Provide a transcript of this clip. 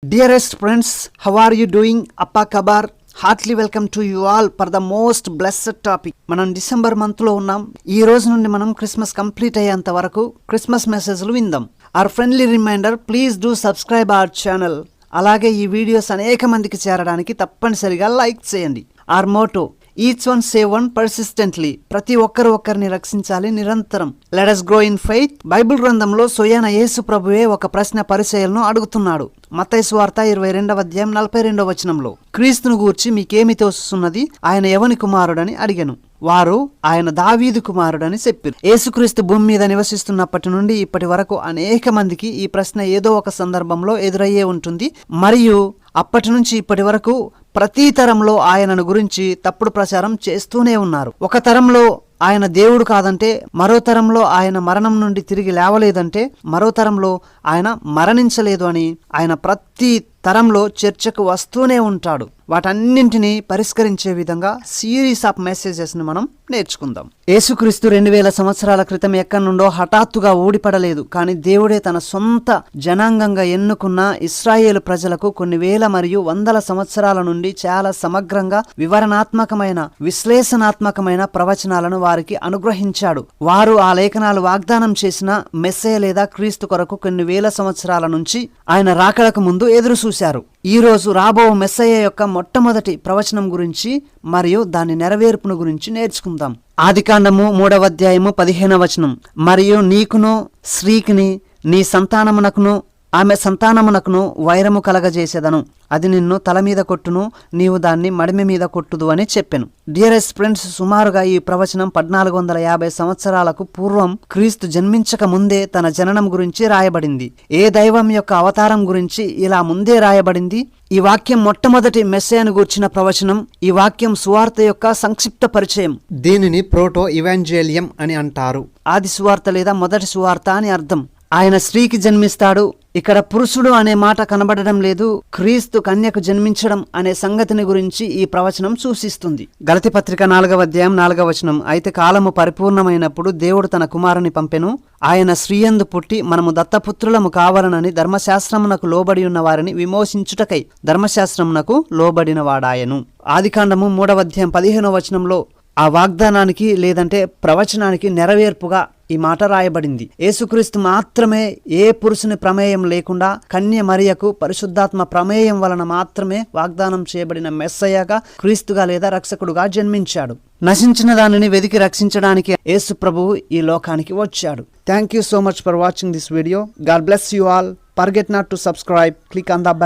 Dearest friends, how are you doing? Appa Kabar. Heartly welcome to you all for the most blessed topic. మనం December మంత్లో ఉన్నాం. ఈ రోజు నుండి మనం క్రిస్మస్ కంప్లీట్ అయ్యేంత వరకు క్రిస్మస్ మెసేజ్లు విందాం. Our friendly reminder, please do subscribe our channel. అలాగే ఈ వీడియోస్ అనేక మందికి చేరడానికి తప్పనిసరిగా లైక్ చేయండి. Our motto, each one save one persistently. ప్రతి ఒక్కరు ఒక్కరిని రక్షించాలి నిరంతరం. Let us grow in faith. Bible గ్రంథంలో స్వయాన యేసు ప్రభువే ఒక ప్రశ్న పరిచయులను అడుగుతున్నాడు. మత్తయి సువార్త 22వ అధ్యాయం 42వ వచనంలో, క్రీస్తును గూర్చి మీకేమి తోచుతున్నది, ఆయన ఎవని కుమారుడని అడిగెను. వారు ఆయన దావీదు కుమారుడని చెప్పారు. యేసుక్రీస్తు భూమి మీద నివసిస్తున్నప్పటి నుండి ఇప్పటి వరకు అనేక మందికి ఈ ప్రశ్న ఏదో ఒక సందర్భంలో ఎదురయ్యే ఉంటుంది. మరియు అప్పటి నుంచి ఇప్పటి వరకు ప్రతి తరంలో ఆయనను గురించి తప్పుడు ప్రచారం చేస్తూనే ఉన్నారు. ఒక తరంలో ఆయన దేవుడు కాదంటే, మరో తరంలో ఆయన మరణం నుండి తిరిగి లేవలేదంటే, మరో తరంలో ఆయన మరణించలేదు అని ఆయన ప్రతి తరంలో చర్చకు వస్తూనే ఉంటాడు. వాటన్నింటినీ పరిష్కరించే విధంగా సిరీస్ ఆఫ్ మెసేజెస్ ని మనం నేర్చుకుందాం. యేసుక్రీస్తు 2000 సంవత్సరాల క్రితం ఎక్కడి నుండో హఠాత్తుగా ఊడిపడలేదు. కానీ దేవుడే తన సొంత జనాంగంగా ఎన్నుకున్న ఇశ్రాయేలు ప్రజలకు కొన్ని వేల మరియు వందల సంవత్సరాల నుండి చాలా సమగ్రంగా వివరణాత్మకమైన, విశ్లేషణాత్మకమైన ప్రవచనాలను వారికి అనుగ్రహించాడు. వారు ఆ లేఖనాలు వాగ్దానం చేసిన మెస్సయ లేదా క్రీస్తు కొరకు కొన్ని వేల సంవత్సరాల నుంచి ఆయన రాకడకు ముందు ఎదురు చూశారు. ఈ రోజు రాబో మెస్సయ్య యొక్క మొట్టమొదటి ప్రవచనం గురించి మరియు దాని నెరవేర్పును గురించి నేర్చుకుందాం. ఆదికాండము 3వ అధ్యాయము 15వ వచనం, మరియు నీకును స్త్రీకిని నీ సంతానమునకును ఆమె సంతానమునకును వైరము కలగజేసేదను, అది నిన్ను తల మీద కొట్టును, నీవు దాన్ని మడిమె మీద కొట్టుదు అని చెప్పెను. డియరెస్ట్ ఫ్రెండ్స్, సుమారుగా ఈ ప్రవచనం 1450 సంవత్సరాలకు పూర్వం క్రీస్తు జన్మించక ముందే తన జననం గురించి రాయబడింది. ఏ దైవం యొక్క అవతారం గురించి ఇలా ముందే రాయబడింది. ఈ వాక్యం మొట్టమొదటి మెస్సయను గూర్చిన ప్రవచనం. ఈ వాక్యం సువార్త యొక్క సంక్షిప్త పరిచయం. దీనిని ప్రోటో ఇవాంజేలియం అని అంటారు. ఆది సువార్త లేదా మొదటి సువార్త అని అర్థం. ఆయన స్త్రీకి జన్మిస్తాడు. ఇక్కడ పురుషుడు అనే మాట కనబడడం లేదు. క్రీస్తు కన్యకు జన్మించడం అనే సంగతిని గురించి ఈ ప్రవచనం సూచిస్తుంది. గలతీ పత్రిక 4వ అధ్యాయం 4వ వచనం, అయితే కాలము పరిపూర్ణమైనప్పుడు దేవుడు తన కుమారుని పంపెను, ఆయన స్త్రీయందు పుట్టి మనము దత్తపుత్రులము కావాలనని ధర్మశాస్త్రమునకు లోబడి ఉన్న వారిని విమోచించుటకై ధర్మశాస్త్రమునకు లోబడిన వాడాయను. ఆదికాండము 3వ అధ్యాయం 15వ వచనంలో ఆ వాగ్దానానికి లేదంటే ప్రవచనానికి నెరవేర్పుగా ఈ మాట రాయబడింది. యేసుక్రీస్తు మాత్రమే ఏ పురుషుని ప్రమేయం లేకుండా కన్య మరియకు పరిశుద్ధాత్మ ప్రమేయం వలన మాత్రమే వాగ్దానం చేయబడిన మెస్సయ్యగా, క్రీస్తుగా లేదా రక్షకుడుగా జన్మించాడు. నశించిన దానిని వెదికి రక్షించడానికి యేసు ప్రభువు ఈ లోకానికి వచ్చాడు. Thank you so much for watching this video. God bless you all. Forget not to subscribe. Click on the bell.